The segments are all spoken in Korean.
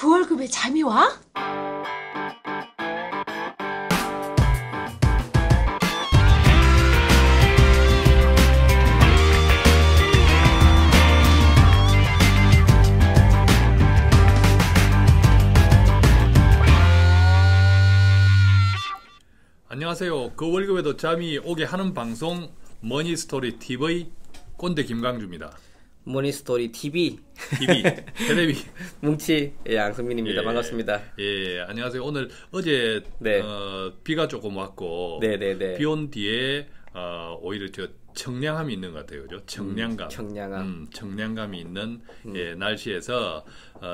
그 월급에 잠이 와? 안녕하세요. 그 월급에도 잠이 오게 하는 방송 머니스토리 TV 꼰대 김강주입니다. 머니스토리 TV 텔레비 뭉치 양승민입니다. 반갑습니다. 예, 안녕하세요. 오늘 어제 네. 비가 조금 왔고 네네네. 비 온 뒤에 오히려 저 청량함이 있는 것 같아요. 그죠? 청량감. 청량감이 있는 예, 날씨에서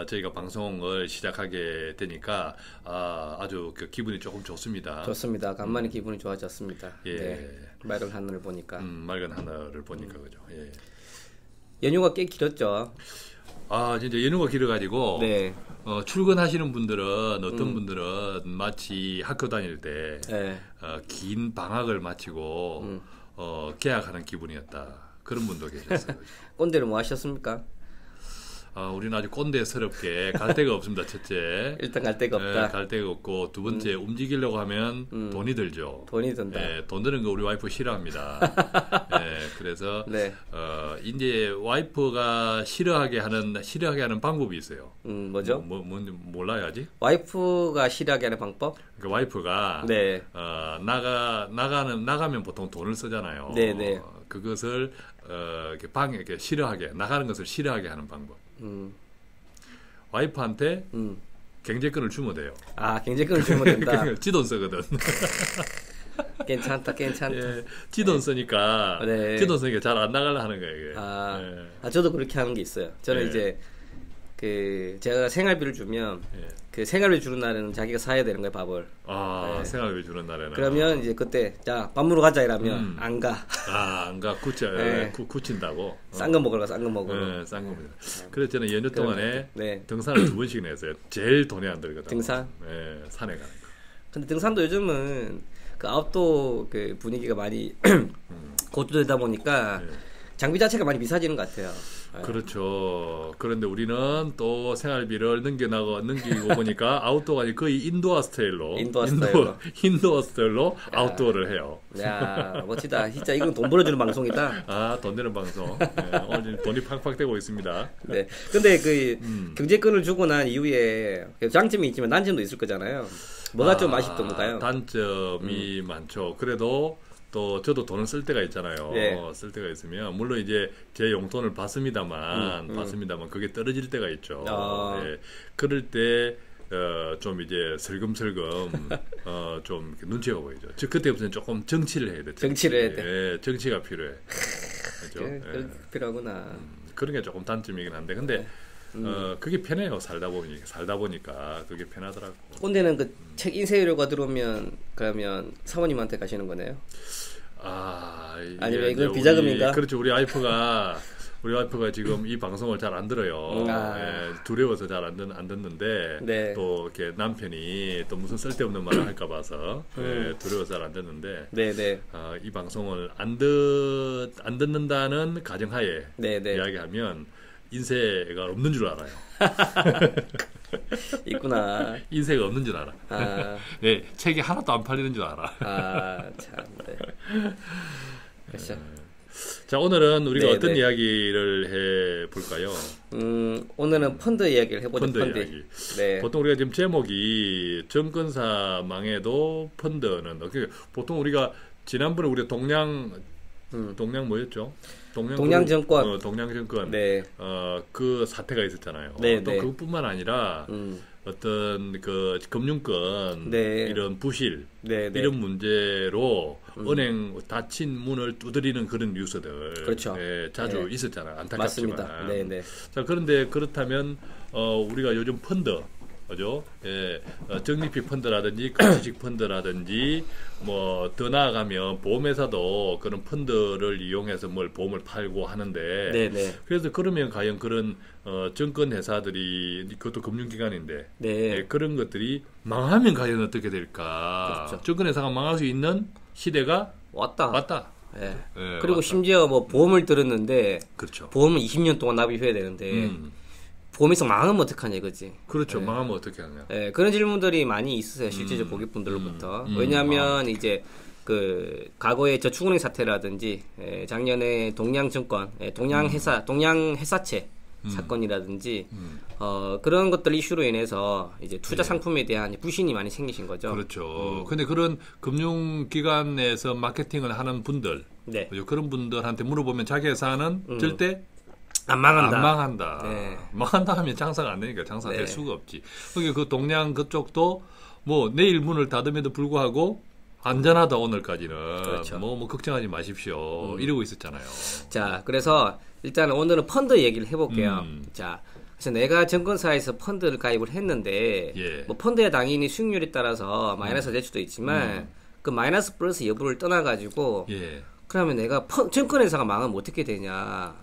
저희가 방송을 시작하게 되니까 아주 그 기분이 조금 좋습니다. 좋습니다. 간만에 기분이 좋아졌습니다. 예. 네. 맑은 하늘을 보니까. 맑은 하늘을 보니까 그죠. 예. 연휴가 꽤 길었죠. 진짜 연휴가 길어가지고 네. 출근하시는 분들은 어떤 분들은 마치 학교 다닐 때 네. 긴 방학을 마치고 개학하는 기분이었다. 그런 분도 계셨어요. 꼰대를 뭐 하셨습니까? 우리는 아주 꼰대스럽게 갈 데가 없습니다. 첫째. 일단 갈 데가 없다. 갈 데가 없고 두 번째 움직이려고 하면 돈이 들죠. 돈이 든다. 돈 드는 거 우리 와이프 싫어합니다. 그래서 네. 이제 와이프가 싫어하게 하는 방법이 있어요. 뭐죠? 뭔지 몰라요 아직? 와이프가 싫어하게 하는 방법? 그 와이프가 네. 나가면 보통 돈을 쓰잖아요. 네네. 그것을 이렇게 싫어하게 나가는 것을 싫어하게 하는 방법. 와이프한테 경제권을 주면 돼요. 경제권을 주면 된다. 지돈 쓰거든. 괜찮다. 예, 지돈 쓰니까 네. 지돈 쓰니까 잘 안 나가려 하는 거예요. 이게. 저도 그렇게 하는 게 있어요. 저는 이제 제가 생활비를 주면 그 생활비 주는 날에는 자기가 사야 되는 거예요, 밥을. 생활비 주는 날에는. 그러면 이제 그때 자 밥 먹으러 가자 이러면 안 가. 안 가. 굳힌다고. 싼 거 먹으러 가. 싼 거 먹으러. 싼 겁니다. 그래서 저는 연휴 동안에 네. 등산을 2번씩이나 했어요. 제일 돈이 안 들거든. 등산? 네, 산에 가는 거. 근데 등산도 요즘은 그 아웃도어 그 분위기가 많이 고조되다 보니까 장비 자체가 많이 비싸지는 것 같아요. 그렇죠. 그런데 우리는 또 생활비를 넘기고 보니까 아웃도어가 아니고 거의 인도어 스타일로 아웃도어를 해요. 야, 멋지다. 진짜 이건 돈 벌어주는 방송이다. 돈 되는 방송. 오늘 돈이 팍팍 되고 있습니다. 네. 근데 경제권을 주고 난 이후에 장점이 있지만 단점도 있을 거잖아요. 뭐가 좀 아쉽던가요? 단점이 많죠. 그래도 또 저도 돈을 쓸 때가 있잖아요. 쓸 때가 있으면 물론 이제 제 용돈을 받습니다만 그게 떨어질 때가 있죠. 그럴 때 좀 이제 슬금슬금 좀 눈치가 보이죠. 즉 그때부터는 조금 정치를 해야 돼. 정치를 해야 돼. 예, 정치가 필요해. 그렇죠? 필요하구나. 그런 게 조금 단점이긴 한데 근데 그게 편해요. 살다 보니까 그게 편하더라고. 꼰대는 그 책 인쇄료가 들어오면 그러면 사모님한테 가시는 거네요? 아니면 이건 비자금인가? 그렇죠. 우리 와이프가 지금 이 방송을 잘 안 들어요. 두려워서 잘 안 듣는데 네. 또 이렇게 남편이 또 무슨 쓸데없는 말을 할까 봐서 두려워서 잘 안 듣는데 네네. 이 방송을 안 듣는다는 가정하에 이야기하면 인쇄가 없는 줄 알아요. 있구나. 인쇄가 없는 줄 알아. 네, 책이 하나도 안 팔리는 줄 알아. 참. 네. 그렇죠. 자, 오늘은 우리가 어떤 이야기를 해볼까요? 오늘은 펀드 이야기를 해보죠. 펀드 이야기. 네. 보통 우리가 지금 제목이 정권사 망해도 펀드는 보통 우리가 지난번에 우리가 동양 뭐였죠? 동양증권. 동양증권. 네. 그 사태가 있었잖아요. 또 그것뿐만 아니라 어떤 그 금융권 이런 부실 이런 문제로 은행 닫힌 문을 두드리는 그런 뉴스들 그렇죠. 자주 있었잖아요. 안타깝지만. 맞습니다. 자, 그런데 그렇다면 우리가 요즘 펀드 그죠? 적립식 펀드라든지 가치식 펀드라든지 뭐 더 나아가면 보험회사도 그런 펀드를 이용해서 보험을 팔고 하는데 그래서 그러면 과연 그런 증권 회사들이 그것도 금융기관인데 그런 것들이 망하면 과연 어떻게 될까? 그렇죠. 증권 회사가 망할 수 있는 시대가 왔다. 그리고 왔다. 심지어 뭐 보험을 들었는데 그렇죠. 보험은 20년 동안 납입해야 되는데 보험에서 망하면 어떡하냐 이거지. 그렇죠. 망하면 어떻게 하냐. 예, 그런 질문들이 많이 있으세요. 실제적 고객분들로부터. 왜냐하면 이제 그 과거의 저축은행 사태라든지 작년에 동양증권, 동양회사채 사건이라든지 그런 것들 이슈로 인해서 이제 투자 상품에 대한 부신이 많이 생기신 거죠. 그렇죠. 근데 그런 금융기관에서 마케팅을 하는 분들, 네. 그런 분들한테 물어보면 자기 회사는 절대 안 망한다. 안 망한다. 네. 망한다 하면 장사가 안 되니까 장사가 네. 될 수가 없지. 그 동양 그쪽도 뭐 내일 문을 닫음에도 불구하고 안전하다 오늘까지는. 그렇죠. 뭐 걱정하지 마십시오. 이러고 있었잖아요. 자, 그래서 일단 오늘은 펀드 얘기를 해볼게요. 자, 그래서 내가 증권사에서 펀드를 가입을 했는데 예. 뭐 펀드에 당연히 수익률에 따라서 마이너스가 될 수도 있지만 그 마이너스 플러스 여부를 떠나가지고 예. 그러면 내가 증권회사가 망하면 어떻게 되냐?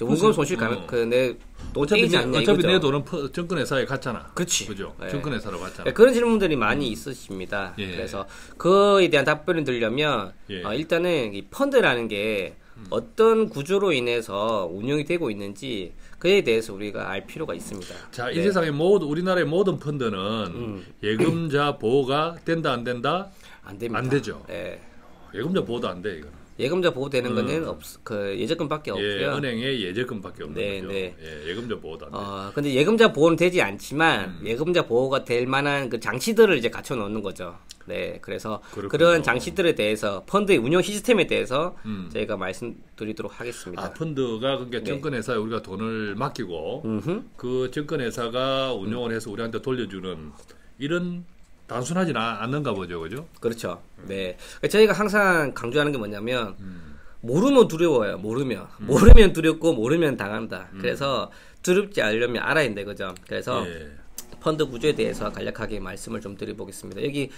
원금 손실 가능 내돈 떼이지 않냐 어차피 이거죠. 내 돈은 증권회사에 갔잖아. 그렇지. 그죠? 네. 증권회사로 갔잖아. 네, 그런 질문들이 많이 있으십니다. 예. 그래서 그거에 대한 답변을 드리려면 예. 일단은 이 펀드라는 게 어떤 구조로 인해서 운영이 되고 있는지 그에 대해서 우리가 알 필요가 있습니다. 자, 이 네. 세상의 우리나라의 모든 펀드는 예금자 보호가 된다 안 된다? 안 됩니다. 안 되죠. 예. 예금자 보호도 안 돼, 이거는. 예금자 보호되는 거는 예적금밖에 없고요. 예, 은행의 예적금밖에 없는 네, 거죠. 네. 예, 예금자 보호도 안 돼. 근데 예금자 보호는 되지 않지만 예금자 보호가 될 만한 그 장치들을 이제 갖춰 놓는 거죠. 네, 그래서 그렇군요. 그런 장치들에 대해서 펀드의 운영 시스템에 대해서 저희가 말씀드리도록 하겠습니다. 아, 펀드가 그러니까 증권회사에 우리가 돈을 맡기고 그 증권회사가 운영을 해서 우리한테 돌려주는 이런 단순하지는 않는가 보죠, 그죠? 그렇죠. 네, 저희가 항상 강조하는 게 뭐냐면 모르면 두려워요. 모르면 두렵고 모르면 당한다. 그래서 두렵지 않으려면 알아야 된다, 그죠? 그래서 예. 펀드 구조에 대해서 간략하게 말씀을 좀 드려보겠습니다. 여기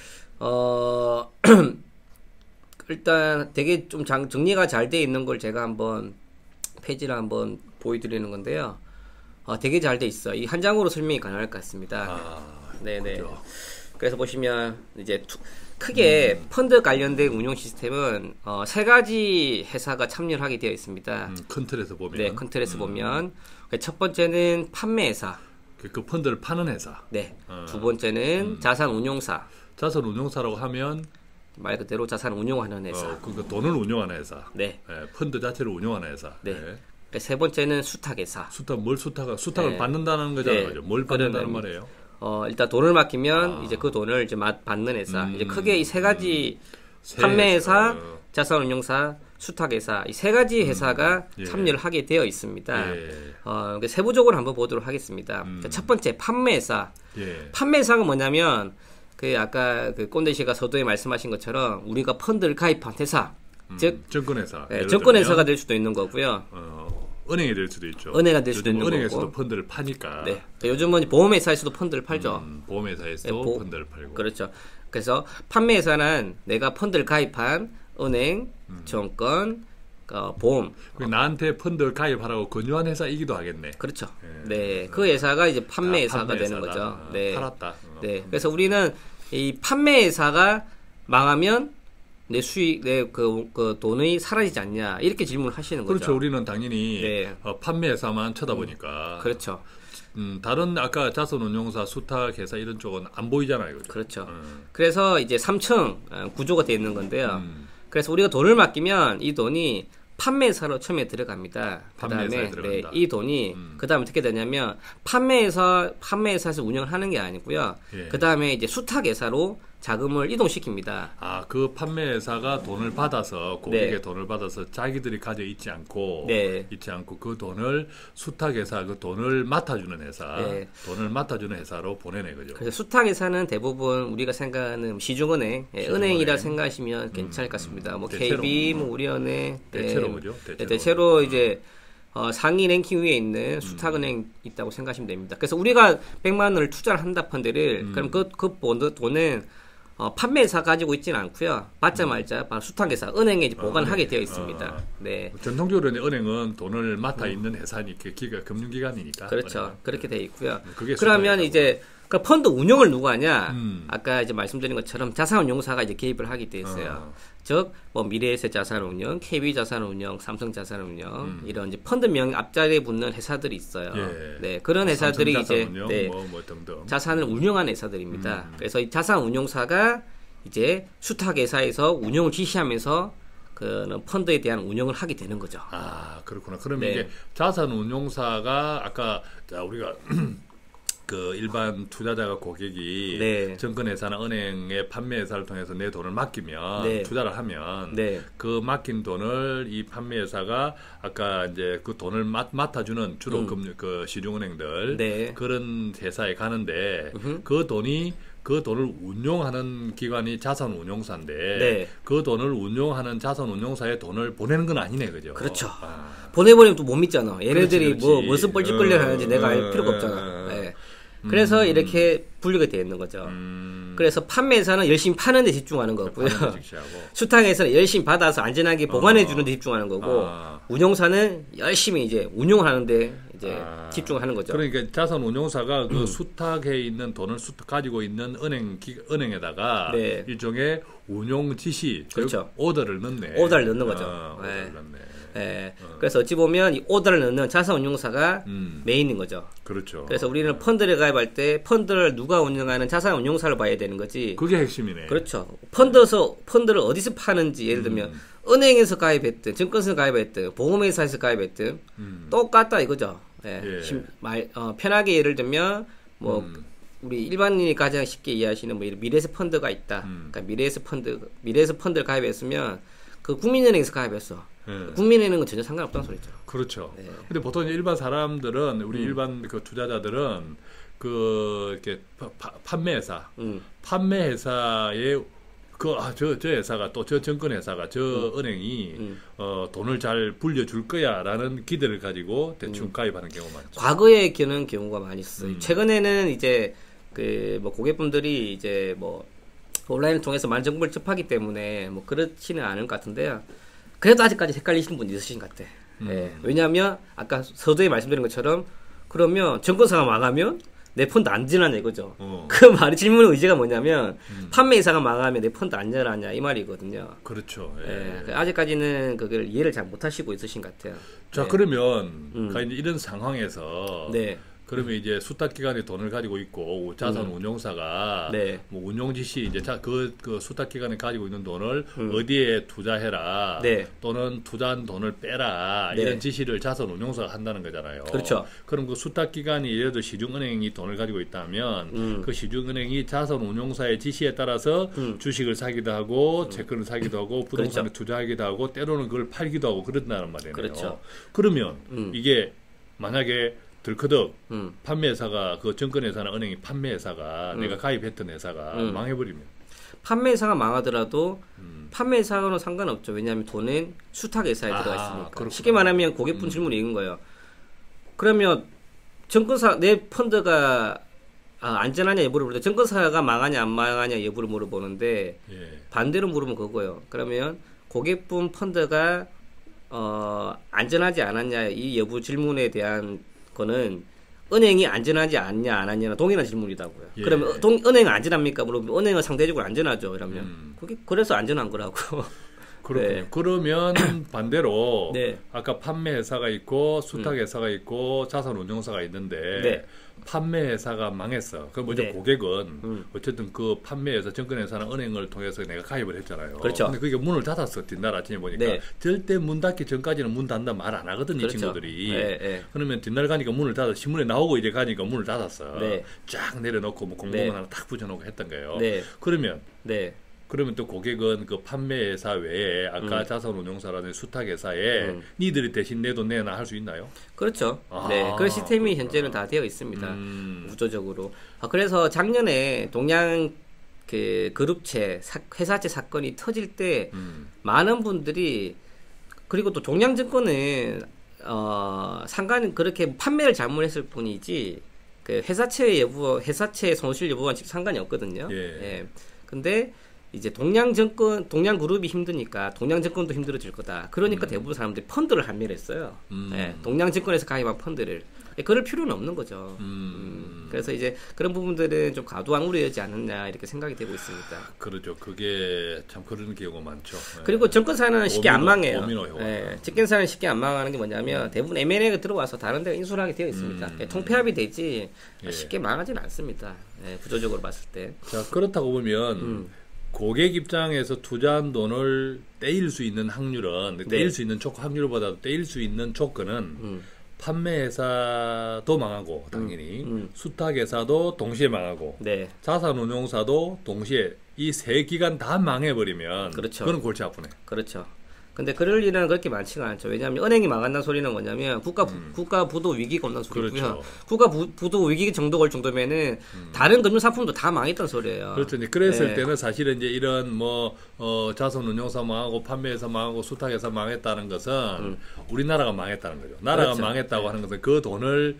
일단 되게 좀 정리가 잘 돼 있는 걸 제가 한번 페이지를 한번 보여드리는 건데요. 되게 잘 돼 있어. 이 한 장으로 설명이 가능할 것 같습니다. 네네. 그렇죠. 그래서 보시면 이제 크게 펀드 관련된 운영 시스템은 세 가지 회사가 참여를 하게 되어 있습니다. 큰 틀에서 보면. 네, 큰 틀에서 보면 첫 번째는 판매회사. 그 펀드를 파는 회사. 네. 두 번째는 자산 운용사. 자산 운용사라고 하면 말 그대로 자산 운용하는 회사. 그러니까 돈을 운용하는 회사. 네. 예, 펀드 자체를 운용하는 회사. 네. 예. 세 번째는 수탁회사. 수탁을 네. 받는다는 거잖아요. 네. 뭘 받는다는 말이에요? 일단 돈을 맡기면 이제 그 돈을 이제 받는 회사. 이제 크게 이 세 가지 판매회사, 자산운용사, 수탁회사 이 세 가지 회사가 예. 참여를 하게 되어 있습니다. 예. 세부적으로 한번 보도록 하겠습니다. 첫 번째 판매회사. 예. 판매회사가 뭐냐면 그 아까 그 꼰대 씨가 서두에 말씀하신 것처럼 우리가 펀드를 가입한 회사, 즉 증권회사. 네, 증권회사가 될 수도 있는 거고요. 은행이 될 수도 있죠. 은행이 될 수도 있는 은행에서도 거고. 펀드를 파니까. 네. 요즘은 보험회사에서도 펀드를 팔죠. 보험회사에서도 네, 펀드를 팔고. 그렇죠. 그래서 판매회사는 내가 펀드를 가입한 은행, 증권, 보험. 나한테 펀드를 가입하라고 권유한 회사이기도 하겠네. 그렇죠. 예. 네. 그 회사가 이제 판매회사가 되는 판매회사다. 거죠. 네. 팔았다. 네. 그래서 우리는 이 판매회사가 망하면 내 수익, 그 돈이 사라지지 않냐 이렇게 질문을 하시는 거죠. 그렇죠. 우리는 당연히 네. 판매회사만 쳐다보니까. 그렇죠. 다른 아까 자산운용사, 수탁회사 이런 쪽은 안 보이잖아요. 그죠? 그렇죠. 그래서 이제 3층 구조가 되어 있는 건데요. 음. 그래서 우리가 돈을 맡기면 이 돈이 판매사로 처음에 들어갑니다. 판매사에 그다음에 들어간다. 이 돈이 그다음에 어떻게 되냐면 판매사에서 운영을 하는 게 아니고요. 예. 그다음에 이제 수탁회사로 자금을 이동시킵니다. 그 판매회사가 돈을 받아서 고객의 네. 돈을 받아서 자기들이 가져 있지 않고 네. 그 돈을 수탁회사 그 돈을 맡아주는 회사, 네. 돈을 맡아주는 회사로 보내네 그죠? 그래서 수탁회사는 대부분 우리가 생각하는 시중은행, 은행이라 생각하시면 괜찮을 것 같습니다. 뭐 대체로. KB, 뭐 우리은행, 대체로 그죠? 대체로 이제 상위 랭킹 위에 있는 수탁은행 있다고 생각하시면 됩니다. 그래서 우리가 100만 원을 투자를 한다 펀드를 그럼 그 돈은 판매사 가지고 있지는 않고요. 받자마자 바로 수탁회사, 은행에 이제 보관하게 되어 있습니다. 네. 전통적으로 은행은 돈을 맡아 있는 회사니까 금융기관이니까. 그렇죠. 은행은. 그렇게 되어 있고요. 그게 그러면 수탁회사고. 이제 그 펀드 운영을 누가 하냐? 아까 이제 말씀드린 것처럼 자산운용사가 이제 개입을 하게 되어 있어요. 즉 뭐 미래에셋 자산운용, KB자산운용, 삼성자산운용 이런 이제 펀드명 앞자리에 붙는 회사들이 있어요. 예. 네, 그런 회사들이 이제 네, 뭐 등등. 자산을 운용하는 회사들입니다. 그래서 이 자산운용사가 이제 수탁회사에서 운용을 지시하면서 그 펀드에 대한 운영을 하게 되는 거죠. 아, 그렇구나. 그러면 네. 이제 자산운용사가 아까 우리가 그 일반 투자자가 고객이 네. 증권회사나 은행의 판매회사를 통해서 내 돈을 맡기면 네. 투자를 하면 네. 그 맡긴 돈을 이 판매회사가 아까 이제 그 돈을 맡아주는 주로 그 시중은행들 네. 그런 회사에 가는데 그 돈을 운용하는 기관이 자산운용사인데 네. 그 돈을 운용하는 자산운용사에 돈을 보내는 건 아니네, 그죠? 그렇죠. 아. 보내버리면 또 못 믿잖아. 얘네들이 그렇지. 뭐 무슨 뻘짓거리를 하는지 내가 알 필요가 없잖아. 네. 그래서 이렇게 분류가 되어 있는 거죠. 그래서 판매회사는 열심히 파는 데 집중하는 거고요. 수탁에서는 열심히 받아서 안전하게 보관해 주는 데 집중하는 거고 운용사는 열심히 이제 운용하는 데 이제 집중하는 거죠. 그러니까 자산운용사가 그 수탁에 있는 돈을 가지고 있는 은행에다가 네. 일종의 운용 지시, 그렇죠. 오더를 넣네. 오더를 넣는 거죠. 오더를 넣네. 네. 그래서 어찌 보면 이 오더를 넣는 자산운용사가 메인인 거죠. 그렇죠. 그래서 우리는 펀드를 가입할 때 펀드를 누가 운영하는 자산운용사를 봐야 되는 거지. 그게 핵심이네. 그렇죠. 펀드를 어디서 파는지 예를 들면 은행에서 가입했든 증권사에서 가입했든 보험회사에서 가입했든 똑같다 이거죠. 예. 편하게 예를 들면 뭐 우리 일반인이 가장 쉽게 이해하시는 뭐 미래에셋 펀드가 있다. 그러니까 미래에셋 펀드를 가입했으면 그 국민은행에서 가입했어. 국민은행은 전혀 상관없다는 소리죠. 그렇죠. 네. 근데 보통 일반 사람들은 우리 일반 그 투자자들은 그 이렇게 판매회사의 저 회사가 또 저 증권회사가 저 은행이 돈을 잘 불려줄 거야라는 기대를 가지고 대충 가입하는 경우가 많죠. 과거에 그런 경우가 많이 있어요. 최근에는 이제 그 뭐 고객분들이 이제 뭐 온라인을 통해서 많은 정보를 접하기 때문에 뭐 그렇지는 않을 것 같은데요. 그래도 아직까지 헷갈리시는 분이 있으신 것 같아. 예. 왜냐하면 아까 서두에 말씀드린 것처럼 그러면 증권사가 망하면 내 펀드 안전하냐 이거죠. 그 말이 질문의 의지가 뭐냐면 판매회사가 망하면 내 펀드 안전하냐 이 말이거든요. 그렇죠. 예. 아직까지는 그걸 이해를 잘 못하시고 있으신 것 같아요. 자, 네. 그러면 이제 이런 상황에서 네. 그러면 이제 수탁기관이 돈을 가지고 있고 자산운용사가 네. 뭐 운용지시 이제 그 수탁기관이 가지고 있는 돈을 어디에 투자해라 네. 또는 투자한 돈을 빼라 네. 이런 지시를 자산운용사가 한다는 거잖아요. 그렇죠. 그럼 그 수탁기관이 예를 들어 시중은행이 돈을 가지고 있다면 그 시중은행이 자산운용사의 지시에 따라서 주식을 사기도 하고 채권을 사기도 하고 부동산에 그렇죠. 투자하기도 하고 때로는 그걸 팔기도 하고 그런다는 말이네요. 그렇죠. 그러면 이게 만약에 들커덕 판매회사가 그 증권회사나 은행이 판매회사가 내가 가입했던 회사가 망해버리면 판매회사가 망하더라도 판매회사와는 상관없죠. 왜냐하면 돈은 수탁회사에 들어가 있으니까. 그렇구나. 쉽게 말하면 고객분 질문이 이런 거예요. 그러면 증권사 내 펀드가 안전하냐 여부를 물어보는데 증권사가 망하냐 안 망하냐 여부를 물어보는데 예. 반대로 물으면 그거예요. 그러면 고객분 펀드가 안전하지 않았냐 이 여부 질문에 대한 거는 은행이 안전하지 않냐 안 하냐는 동일한 질문이다고요. 예. 그러면 은행은 안전합니까? 물어보면 은행은 상대적으로 안전하죠. 이러면 그게 그래서 안전한 거라고. 그렇군요. 네. 그러면 반대로 네. 아까 판매회사가 있고 수탁회사가 있고 자산운용사가 있는데 네. 판매회사가 망했어. 그럼 먼저 네. 고객은 어쨌든 그 판매회사 증권회사나 은행을 통해서 내가 가입을 했잖아요. 그렇죠. 근데 그게 문을 닫았어. 뒷날 아침에 보니까 네. 절대 문 닫기 전까지는 문 닫는다 말 안 하거든. 그렇죠. 이 친구들이. 네, 네. 그러면 뒷날 가니까 문을 닫아 신문에 나오고 이제 가니까 문을 닫았어. 네. 쫙 내려놓고 뭐 공문 네. 하나 탁 붙여놓고 했던 거예요. 네. 그러면 네. 또 고객은 그 판매회사 외에 아까 자산운용사라는 수탁회사에 니들이 대신 내 돈 내놔 할 수 있나요? 그렇죠. 아, 네. 그 시스템이 현재는 다 되어 있습니다. 우조적으로. 그래서 작년에 동양 그 그룹채 회사채 사건이 터질 때 많은 분들이 그리고 또 동양증권은 상관 그렇게 판매를 잘못했을 뿐이지 그 회사채 손실 여부와 상관이 없거든요. 예. 근데 이제 동양그룹이 힘드니까 동양증권도 힘들어질 거다. 그러니까 대부분 사람들이 펀드를 한매했어요. 동양증권에서 가입한 펀드를. 그럴 필요는 없는 거죠. 그래서 이제 그런 부분들은 좀 과도한 우려이지 않느냐 이렇게 생각이 되고 있습니다. 그렇죠. 그게 참 그런 경우가 많죠. 그리고 정권사는 쉽게 안 망해요. 도미노 정권사는 쉽게 안 망하는 게 뭐냐면 대부분 M&A가 들어와서 다른 데가 인수를 하게 되어 있습니다. 통폐합이 되지 쉽게 망하지는 않습니다. 구조적으로 봤을 때. 자, 그렇다고 보면 고객 입장에서 투자한 돈을 떼일 수 있는 확률은 떼일 수 있는 확률보다도 떼일 수 있는 조건은 판매회사도 망하고 당연히 수탁회사도 동시에 망하고 자산운용사도 동시에 이 세 기관 다 망해버리면 그렇죠. 그건 골치 아프네. 그렇죠. 근데 그럴 일은 그렇게 많지가 않죠. 왜냐하면 은행이 망한다는 소리는 뭐냐면 국가 부도 위기가 온다는 소리고요. 그렇죠. 국가 부도 위기 정도 올 정도면은 다른 금융 상품도 다 망했다는 소리예요. 그렇죠. 그랬을 때는 사실은 이제 이런 자산운용사 망하고 판매회사 망하고 수탁회사 망했다는 것은 우리나라가 망했다는 거죠. 나라가 그렇죠. 망했다고 하는 것은 그 돈을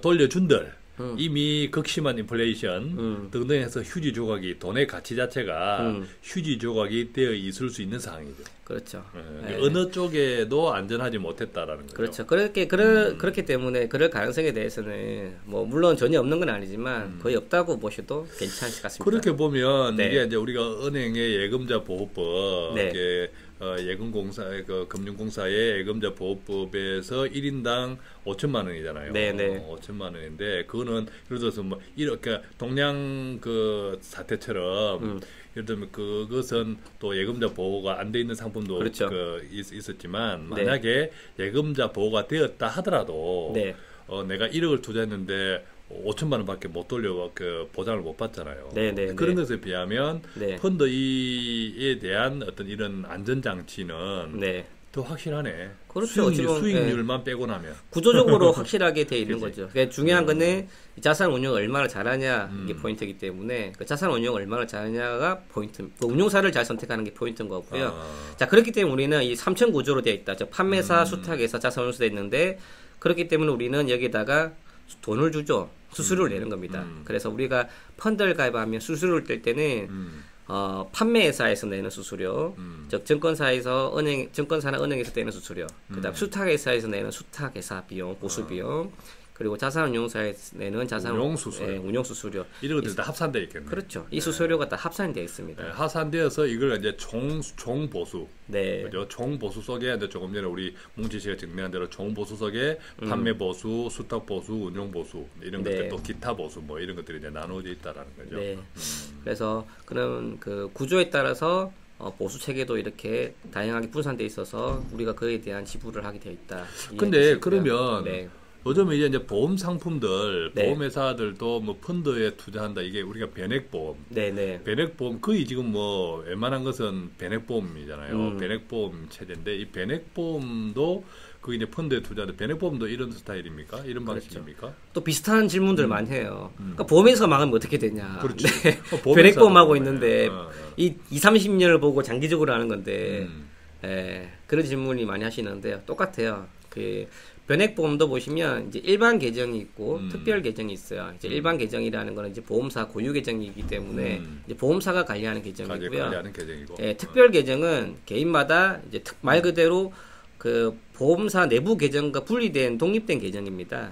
돌려준들 이미 극심한 인플레이션 등등 해서 휴지 조각이 돈의 가치 자체가 휴지 조각이 되어 있을 수 있는 상황이죠. 그렇죠. 어느 쪽에도 안전하지 못했다라는 거죠. 그렇죠. 그렇기 때문에 그럴 가능성에 대해서는 뭐 물론 전혀 없는 건 아니지만 거의 없다고 보셔도 괜찮을 것 같습니다. 그렇게 보면 이게 이제 우리가 은행의 예금자 보호법 예금공사 금융공사의 예금자 보호법에서 1인당 5천만 원이잖아요. 5천만 원인데 그거는 예를 들어서 뭐 이렇게 동양 그 사태처럼 예를 들면 그것은 또 예금자 보호가 안 돼 있는 상품도 그렇죠. 있었지만 만약에 예금자 보호가 되었다 하더라도 내가 1억을 투자했는데 5천만 원밖에 못 돌려 보장을 못 받잖아요. 그런 것에 비하면 펀드에 대한 어떤 이런 안전 장치는 더 확실하네. 그렇죠. 수익률만 빼고 나면 구조적으로 확실하게 돼 있는 거죠. 그러니까 중요한 거는 자산 운용을 얼마나 잘하냐 이게 포인트이기 때문에 그 자산 운용을 얼마나 잘하냐가 포인트. 그 운용사를 잘 선택하는 게 포인트인 거고요. 자 그렇기 때문에 우리는 이 3천 구조로 되어 있다. 즉 판매사, 수탁회사, 자산 운용사 있는데 그렇기 때문에 우리는 여기다가 돈을 주죠. 수수료를 내는 겁니다. 그래서 우리가 펀드를 가입하면 수수료를 뗄 때는 판매회사에서 내는 수수료, 즉 증권사나 은행에서 내는 수수료, 그다음 수탁회사에서 내는 수탁회사 비용, 보수 비용, 그리고 자산운용사에서 내는 운용 수수료 이런 것들이 다 합산되어 있겠네요. 그렇죠. 이 수수료가 다 합산되어 있습니다. 합산되어서 이걸 이제 총 보수, 그죠? 총 보수 속에 이제 조금 전에 우리 뭉치 씨가 증명한 대로 총 보수 속에 판매 보수, 수탁 보수, 운용 보수 이런 것들 또 기타 보수 뭐 이런 것들이 이제 나누어져 있다라는 거죠. 그래서 그런 그 구조에 따라서 보수 체계도 이렇게 다양하게 분산돼 있어서 우리가 그에 대한 지불을 하게 되어 있다. 근데 그러면 요즘에 이제 보험 상품들, 보험 회사들도 뭐 펀드에 투자한다. 이게 우리가 변액보험. 변액보험 거의 지금 뭐 웬만한 것은 변액보험이잖아요. 변액보험 체제인데 이 변액보험도 그 이제 펀드에 투자하는데 변액보험도 이런 스타일입니까? 이런 방식입니까? 또 비슷한 질문들 많이 해요. 그러니까 보험회사가 망하면 어떻게 되냐. 그렇죠. 변액보험 하고 있는데 이 20-30년을 보고 장기적으로 하는 건데 그런 질문이 많이 하시는데요. 똑같아요. 그 변액보험도 보시면 이제 일반 계정이 있고 특별 계정이 있어요. 이제 일반 계정이라는 거는 이제 보험사 고유 계정이기 때문에 이제 보험사가 관리하는 계정이고요. 관리하는 계정이고. 특별 계정은 개인마다 이제 말 그대로 그 보험사 내부 계정과 분리된 독립된 계정입니다.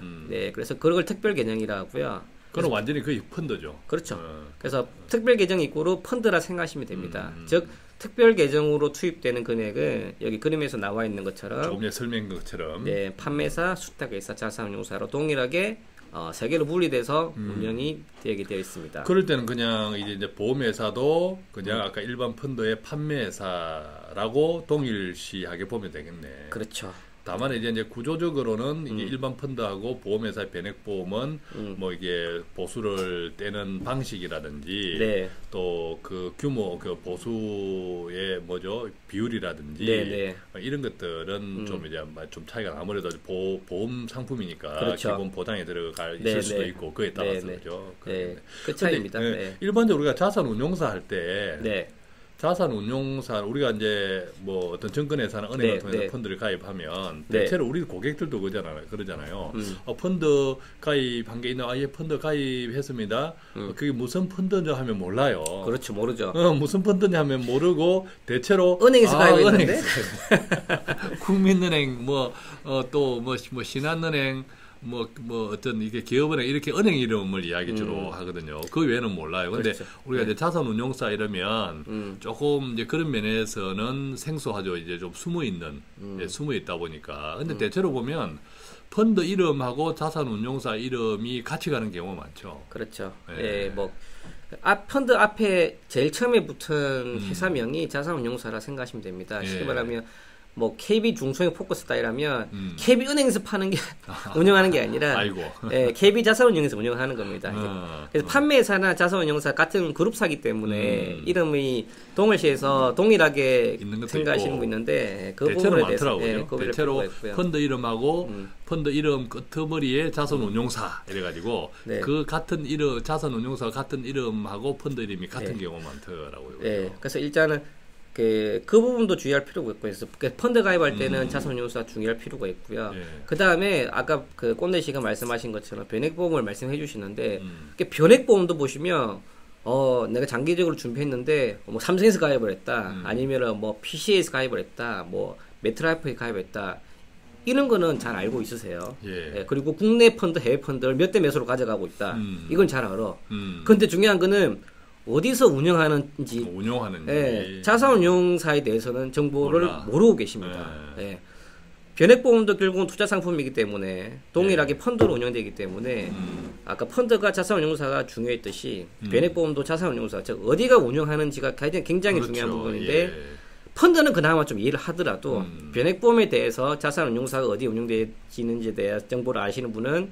그래서 그걸 특별 계정이라고 하고요. 그건 완전히 거의 펀드죠. 그렇죠. 그래서 특별 계정 이꼬로 펀드라 생각하시면 됩니다. 즉 특별 계정으로 투입되는 금액은 여기 그림에서 나와 있는 것처럼 조금 전에 설명한 것처럼 판매사, 수탁회사, 자산운용사로 동일하게 세 개로 분리돼서 운영이 되게 되어 있습니다. 그럴 때는 그냥 이제 보험회사도 그냥 아까 일반 펀드의 판매회사라고 동일시하게 보면 되겠네. 그렇죠. 다만 이제 구조적으로는 이게 일반 펀드하고 보험회사의 변액보험은 뭐 이게 보수를 떼는 방식이라든지 또 그 규모 그 보수의 비율이라든지 이런 것들은 좀 이제 좀 차이가 아무래도 보험 상품이니까 기본 보장에 들어갈 있을 수도 있고 그에 따라서 그죠. 그 차이입니다. 일반적으로 우리가 자산운용사 할 때 자산운용사 우리가 이제 뭐 어떤 증권회사나 은행을 통해서 펀드를 가입하면 대체로 우리 고객들도 그러잖아요. 펀드 가입한 게 있는 펀드 가입했습니다. 그게 무슨 펀드냐 하면 몰라요. 그렇죠, 모르죠. 무슨 펀드냐 하면 모르고 대체로 은행에서 가입했는데 국민은행 또 신한은행 어떤 이게 기업은행 이렇게 은행 이름을 이야기 주로 하거든요. 그 외에는 몰라요. 근데 그렇죠. 우리가 이제 자산운용사 이러면 조금 이제 그런 면에서는 생소하죠. 이제 좀 숨어 있는, 숨어 있다 보니까. 근데 대체로 보면 펀드 이름하고 자산운용사 이름이 같이 가는 경우가 많죠. 그렇죠. 예. 예, 뭐 펀드 앞에 제일 처음에 붙은 회사명이 자산운용사라 생각하시면 됩니다. 쉽게 말하면 뭐 KB 중소형 포커스다 이라면 KB 은행에서 파는 게 운영하는 게 아니라 아이고. 예, KB 자산운용에서 운영하는 겁니다. 그래서 판매사나 자산운용사 같은 그룹사기 때문에 이름이 동일시해서 동일하게 생각하시는 분 있는데 그 대체로 부분에 대해서 많더라고요. 대체로 펀드 이름하고 펀드 이름 끄트머리에 자산운용사 이래가지고 네. 그 같은 이름 자산운용사 같은 이름하고 펀드 이름이 같은 경우가 많더라고요. 네. 그래서 일단은 그 부분도 주의할 필요가 있고, 그래서 펀드 가입할 때는 자산운용사 중요할 필요가 있고요. 그 다음에 아까 그 꼰대 씨가 말씀하신 것처럼 변액보험을 말씀해 주시는데, 변액보험도 보시면, 내가 장기적으로 준비했는데, 뭐 삼성에서 가입을 했다, 아니면은 뭐 PC에서 가입을 했다, 뭐 메트라이프에 가입했다, 이런 거는 잘 알고 있으세요. 예, 그리고 국내 펀드, 해외 펀드를 몇 대 몇으로 가져가고 있다, 이건 잘 알아. 근데 중요한 거는 어디서 운영하는지, 자산운용사에 대해서는 정보를 모르고 계십니다. 예. 변액보험도 결국은 투자 상품이기 때문에 동일하게 펀드로 운영되기 때문에 아까 펀드가 자산운용사가 중요했듯이 변액보험도 자산운용사, 즉 어디가 운영하는지가 굉장히 그렇죠. 중요한 부분인데 펀드는 그나마 좀 이해를 하더라도 변액보험에 대해서 자산운용사가 어디 운영되지는지에 대한 정보를 아시는 분은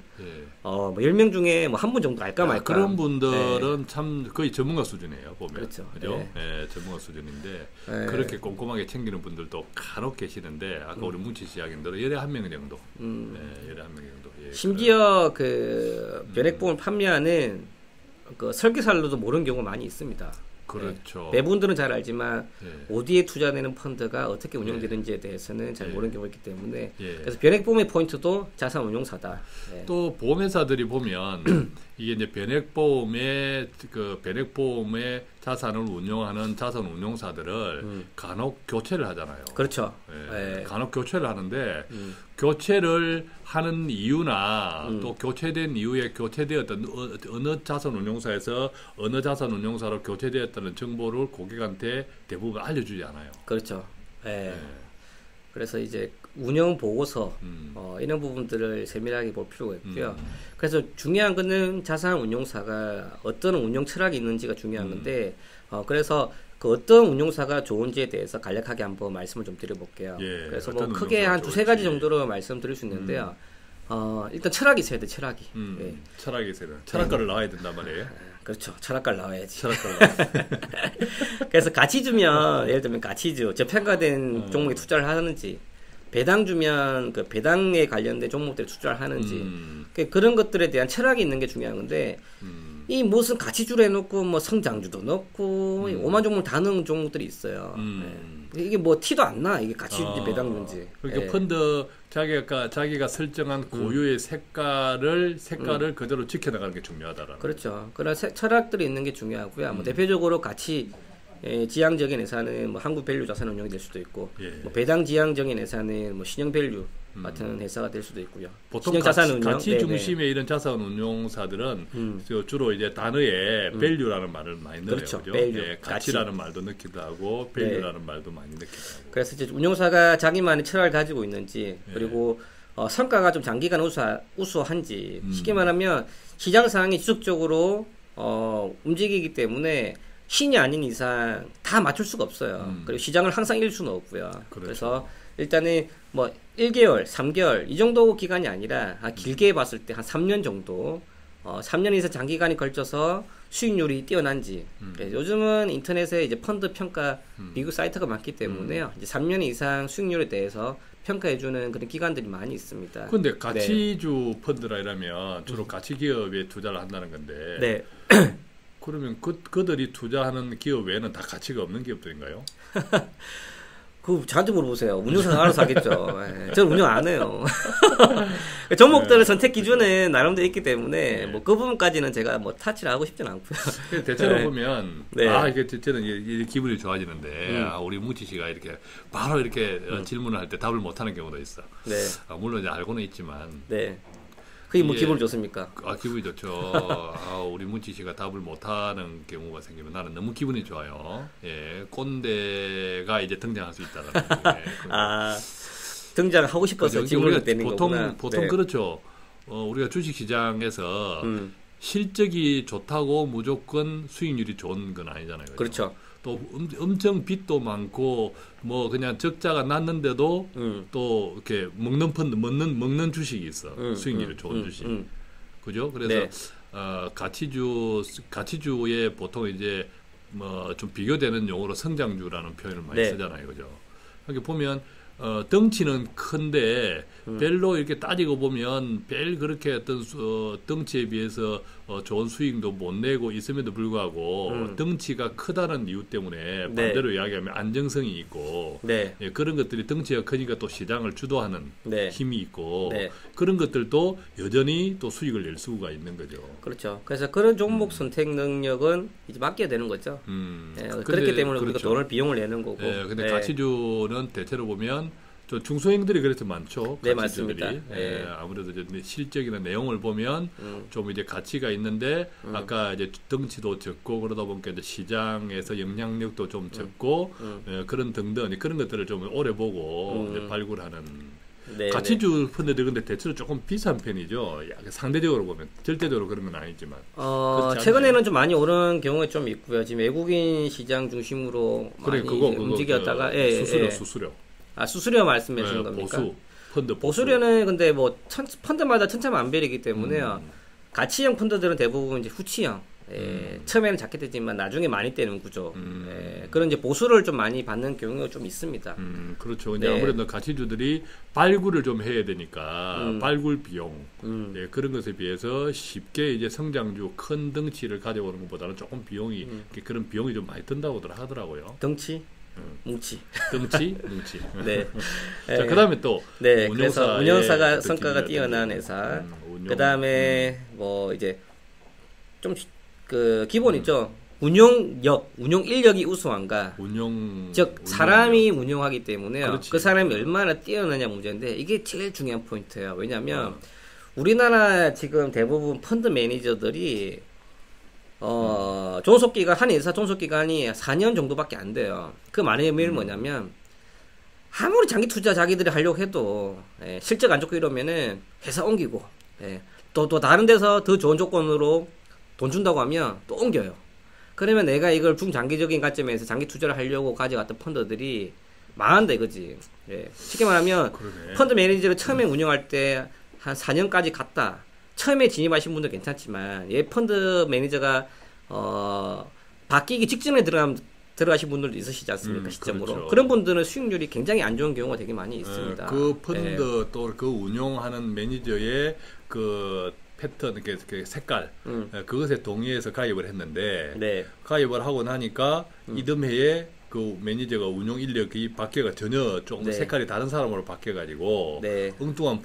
뭐 10명 중에 뭐 한 분 정도 알까 말까. 그런 분들은 참 거의 전문가 수준이에요. 보면. 그렇죠. 그죠? 전문가 수준인데 그렇게 꼼꼼하게 챙기는 분들도 간혹 계시는데 아까 우리 뭉치 씨 이야기한 대로 열에 한 명 정도. 열에 한 명 정도. 심지어 그 변액보험을 판매하는 그 설계사들도 모르는 경우가 많이 있습니다. 그렇죠. 매분들은 잘 알지만 어디에 투자되는 펀드가 어떻게 운영되는지에 대해서는 잘 모르는 경우가 있기 때문에 그래서 변액보험의 포인트도 자산운용사다. 또 보험회사들이 보면 이게 이제 변액보험의 자산을 운용하는 자산운용사들을 간혹 교체를 하잖아요. 그렇죠. 간혹 교체를 하는데 교체를 하는 이유나 또 교체된 이후에 교체되었던 어느 자산운용사에서 어느 자산운용사로 교체되었다는 정보를 고객한테 대부분 알려주지 않아요. 그렇죠. 그래서 이제 운영 보고서 이런 부분들을 세밀하게 볼 필요가 있고요. 그래서 중요한 거는 자산운용사가 어떤 운영 철학이 있는지가 중요한 건데 그래서 그 어떤 운용사가 좋은지에 대해서 간략하게 한번 말씀을 좀 드려볼게요. 그래서 뭐 크게 한 두세 가지 정도로 말씀드릴 수 있는데요. 일단 철학이 있어야 돼, 철학이. 철학이 있어야 돼. 철학과를 나와야 된단 말이에요. 그렇죠. 철학과를 나와야지. 철학과를 그래서 가치주면, 예를 들면 가치주, 저평가된 종목에 투자를 하는지, 배당 주면 그 배당에 관련된 종목들에 투자를 하는지, 그런 것들에 대한 철학이 있는 게 중요한 건데, 이 무슨 가치주를 해놓고 뭐 성장주도 넣고 오만 종목 다 넣은 종목들이 있어요. 이게 뭐 티도 안 나. 이게 가치주인지 배당주인지. 그러니까 펀드 자기가 설정한 고유의 색깔을 그대로 지켜나가는 게 중요하다라는. 그렇죠. 그런 철학들이 있는 게 중요하고요. 뭐 대표적으로 가치 지향적인 회사는 뭐 한국밸류 자산운용이 될 수도 있고, 뭐 배당 지향적인 회사는 뭐 신영밸류 같은 회사가 될 수도 있고요. 보통 가치 중심의 이런 자산운용사들은 주로 이제 단어에 밸류라는 말을 많이 넣어요. 그렇죠. 그죠? 밸류, 가치라는 말도 넣기도 하고 밸류라는 말도 많이 넣기도 하고. 그래서 이제 운용사가 자기만의 철학을 가지고 있는지 그리고 성과가 좀 장기간 우수한지 쉽게 말하면 시장 상황이 지속적으로 움직이기 때문에 신이 아닌 이상 다 맞출 수가 없어요. 그리고 시장을 항상 이길 수는 없고요. 그렇죠. 그래서 일단은 뭐 1개월, 3개월 이 정도 기간이 아니라 길게 봤을 때 한 3년 정도 3년 이상 장기간에 걸쳐서 수익률이 뛰어난지 요즘은 인터넷에 이제 펀드 평가 미국 사이트가 많기 때문에요. 이제 3년 이상 수익률에 대해서 평가해주는 그런 기관들이 많이 있습니다. 그런데 가치주 펀드라 이러면 주로 가치 기업에 투자를 한다는 건데 네. 그러면 그들이 투자하는 기업 외에는 다 가치가 없는 기업들인가요? 그 저한테 물어보세요. 운용사가 알아서 하겠죠. 저는 운영 안 해요. 종목들의 선택 기준은 나름대로 있기 때문에 뭐 그 부분까지는 제가 뭐 타치를 하고 싶지는 않고요. 대체로 보면 이게 저는 이게 기분이 좋아지는데 우리 뭉치 씨가 이렇게 바로 이렇게 질문을 할 때 답을 못하는 경우도 있어. 물론 이제 알고는 있지만. 그게 뭐 기분 좋습니까? 기분이 좋죠. 우리 문치 씨가 답을 못하는 경우가 생기면 나는 너무 기분이 좋아요. 예, 꼰대가 이제 등장할 수 있다는 등장하고 싶어서 질문을 내는 거구나. 보통 그렇죠. 우리가 주식시장에서 실적이 좋다고 무조건 수익률이 좋은 건 아니잖아요. 그렇죠. 또 엄청 빚도 많고 뭐 그냥 적자가 났는데도 또 이렇게 먹는 주식이 있어. 수익률이 좋은 주식. 그죠? 그래서 가치주에 보통 이제 뭐 좀 비교되는 용어로 성장주라는 표현을 많이 쓰잖아요. 그죠? 이렇게 보면 덩치는 큰데 별로 이렇게 따지고 보면 별 그렇게 어떤 덩치에 비해서 좋은 수익도 못 내고 있음에도 불구하고 덩치가 크다는 이유 때문에 반대로 이야기하면 안정성이 있고 예, 그런 것들이 덩치가 크니까 또 시장을 주도하는 힘이 있고 그런 것들도 여전히 또 수익을 낼 수가 있는 거죠. 그렇죠. 그래서 그런 종목 선택 능력은 이제 맡겨야 되는 거죠. 그렇기 때문에 우리가 돈을 비용을 내는 거고. 근데 가치주는 대체로 보면 중소형들이 그래서 많죠. 네, 맞습니다. 아무래도 이제 실적이나 내용을 보면 좀 이제 가치가 있는데 아까 이제 덩치도 적고 그러다 보니까 이제 시장에서 영향력도 좀 적고 그런 등등 그런 것들을 좀 오래 보고 이제 발굴하는 가치주 펀드들 근데 대체로 조금 비싼 편이죠. 상대적으로 보면 절대적으로 그런 건 아니지만. 최근에는 좀 많이 오른 경우가 좀 있고요. 지금 외국인 시장 중심으로 많이 움직였다가 수수료. 수수료 말씀하시는 겁니까? 보수료는 근데 뭐 펀드마다 천차만별이기 때문에요. 가치형 펀드들은 대부분 이제 후치형. 처음에는 작게 되지만 나중에 많이 떼는 구조. 그런 이제 보수를 좀 많이 받는 경우가 좀 있습니다. 그렇죠. 근데 아무래도 가치주들이 발굴을 좀 해야 되니까 발굴 비용 그런 것에 비해서 쉽게 이제 성장주 큰 덩치를 가져오는 것보다는 조금 비용이 그런 비용이 좀 많이 든다고들 하더라고요. 덩치? 뭉치. 뭉치. 자, 그다음에 또 그래서 운영사가 성과가 뛰어난 회사. 그다음에 뭐 이제 좀 그 기본 있죠. 운용 인력이 우수한가. 즉 사람이 운영하기 때문에요. 그 사람이 얼마나 뛰어나냐 문제인데 이게 제일 중요한 포인트예요. 왜냐하면 우리나라 지금 대부분 펀드 매니저들이 한 회사 종속기간이 4년 정도밖에 안 돼요. 그 말의 의미는 뭐냐면, 아무리 장기 투자 자기들이 하려고 해도, 실적 안 좋고 이러면은 회사 옮기고, 또 다른 데서 더 좋은 조건으로 돈 준다고 하면 또 옮겨요. 그러면 내가 이걸 중장기적인 관점에서 장기 투자를 하려고 가져갔던 펀드들이 망한다 이거지. 쉽게 말하면, 펀드 매니저를 처음에 운영할 때 한 4년까지 갔다. 처음에 진입하신 분들 괜찮지만 펀드 매니저가 바뀌기 직전에 들어가신 분들도 있으시지 않습니까? 시점으로. 그렇죠. 그런 분들은 수익률이 굉장히 안 좋은 경우가 되게 많이 있습니다. 그 펀드 또 그 운용하는 매니저의 그 패턴, 그 색깔 그것에 동의해서 가입을 했는데 가입을 하고 나니까 이듬해에 그 매니저가 운용 인력이 바뀌어가 전혀 조금 색깔이 다른 사람으로 바뀌어가지고 엉뚱한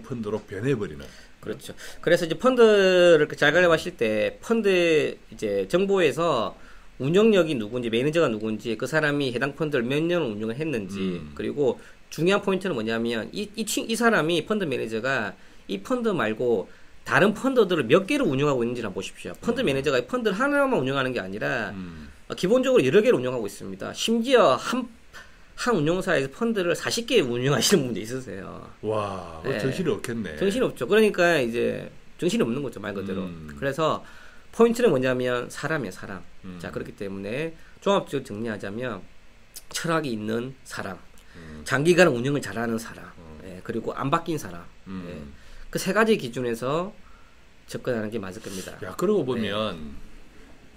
펀드로 변해버리는. 그렇죠. 그래서 이제 펀드를 잘 가려하실 때 펀드 이제 정보에서 운영력이 누군지 매니저가 누군지 그 사람이 해당 펀드를 몇 년을 운영을 했는지 그리고 중요한 포인트는 뭐냐면 이 사람이 펀드 매니저가 이 펀드 말고 다른 펀드들을 몇 개를 운영하고 있는지 한번 보십시오. 펀드 매니저가 이 펀드를 하나만 운영하는 게 아니라 기본적으로 여러 개를 운영하고 있습니다. 심지어 한 운용사에서 펀드를 40개 운영하시는 분도 있으세요. 와, 정신이 없겠네. 정신이 없죠. 그러니까 이제 정신이 없는 거죠, 말 그대로. 그래서 포인트는 뭐냐면 사람이에요, 사람. 자, 그렇기 때문에 종합적으로 정리하자면 철학이 있는 사람, 장기간 운영을 잘하는 사람, 그리고 안 바뀐 사람. 그 세 가지 기준에서 접근하는 게 맞을 겁니다. 야, 그러고 보면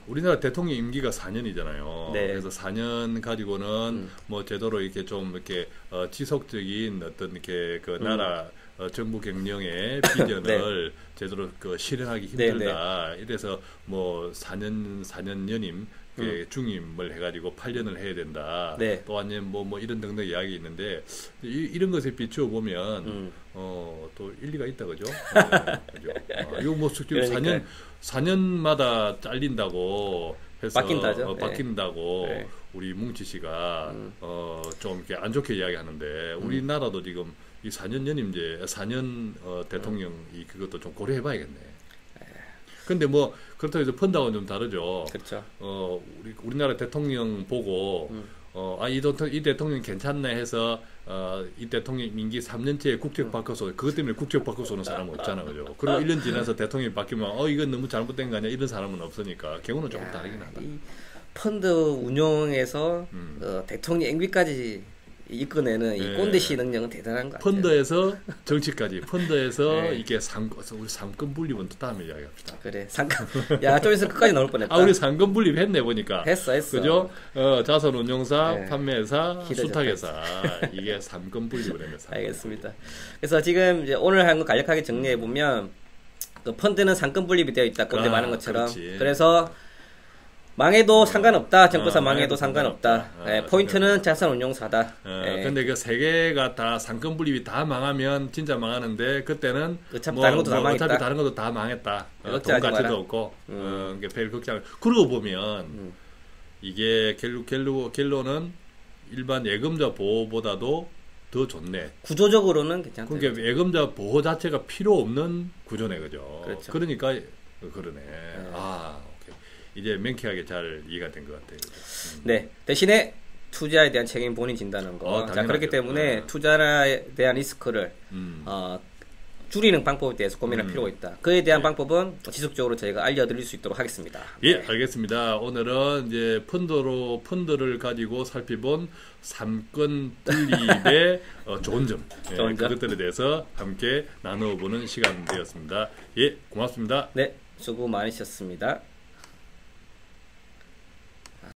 우리나라 대통령 임기가 4년이잖아요. 그래서 4년 가지고는 뭐 제대로 이렇게 좀 이렇게 지속적인 어떤 이렇게 그 나라 정부 경영의 비전을 제대로 그 실현하기 힘들다. 이래서 뭐 4년 연임 중임을 해가지고 8년을 해야 된다. 또 아니면 뭐 이런 등등 이야기 있는데 이런 것에 비추어 보면 또 일리가 있다, 그죠? 그죠? 이거 뭐 지금 4년마다 잘린다고 해서 바뀐다고 우리 뭉치 씨가 좀 이렇게 안 좋게 이야기하는데 우리나라도 지금 이 4년 연임제, 4년 대통령 그것도 좀 고려해봐야겠네. 근데 뭐 그렇다고 해서 펀드하고는 좀 다르죠. 그렇죠. 우리나라 대통령 보고 이 대통령 괜찮네 해서 이 대통령 임기 3년째 국적 바꿔서 그것 때문에 국적 바꿔서 오는 사람은 없잖아, 그죠? 그리고 1년 지나서 대통령이 바뀌면 이건 너무 잘못된 거 아니야 이런 사람은 없으니까 경우는 조금 다르긴 하다. 이 펀드 운용에서 대통령 임기까지 이끌어내는 이 꼰대 씨 능력은 대단한 것 같아요. 펀드에서 정치까지, 펀드에서 네. 이게 우리 상권 분립은 또 다음에 이야기합시다. 그래, 상권. 야, 좀 있으면 끝까지 나올 뻔했다. 우리 상권 분립 했네 보니까. 했어. 그죠? 자산 운용사, 네. 판매사, 기대죠. 수탁회사 이게 상권 분립을 했네. 알겠습니다. 그래서 지금 이제 오늘 한 거 간략하게 정리해 보면 그 펀드는 상권 분립이 되어 있다. 꼰대 말한 것처럼. 그렇지. 그래서 망해도 상관없다. 정부사 망해도 상관없다. 포인트는 자산 운용사다. 근데 그 세 개가 다 상권 분립이 다 망하면 진짜 망하는데 그때는 어차피 다른 것도 다 망했다. 어차피 다른 것도 다 망했다. 돈 걱정하지 가치도 마라. 없고 그게 별 걱정. 그러고 보면 이게 결론은 일반 예금자 보호보다도 더 좋네. 구조적으로는 괜찮다. 그러니까 예금자 보호 자체가 필요 없는 구조네, 그죠? 그렇죠. 그러니까 그러네. 오케이. 이제 명쾌하게 잘 이해가 된 것 같아요. 네. 대신에 투자에 대한 책임 본인 진다는 거. 자, 그렇기 때문에 투자에 대한 리스크를 줄이는 방법에 대해서 고민할 필요가 있다. 그에 대한 방법은 지속적으로 저희가 알려드릴 수 있도록 하겠습니다. 예, 알겠습니다. 오늘은 이제 펀드를 가지고 살펴본 상권 분립의 좋은 점, 그것들에 대해서 함께 나눠보는 시간 되었습니다. 예, 고맙습니다. 네, 수고 많으셨습니다.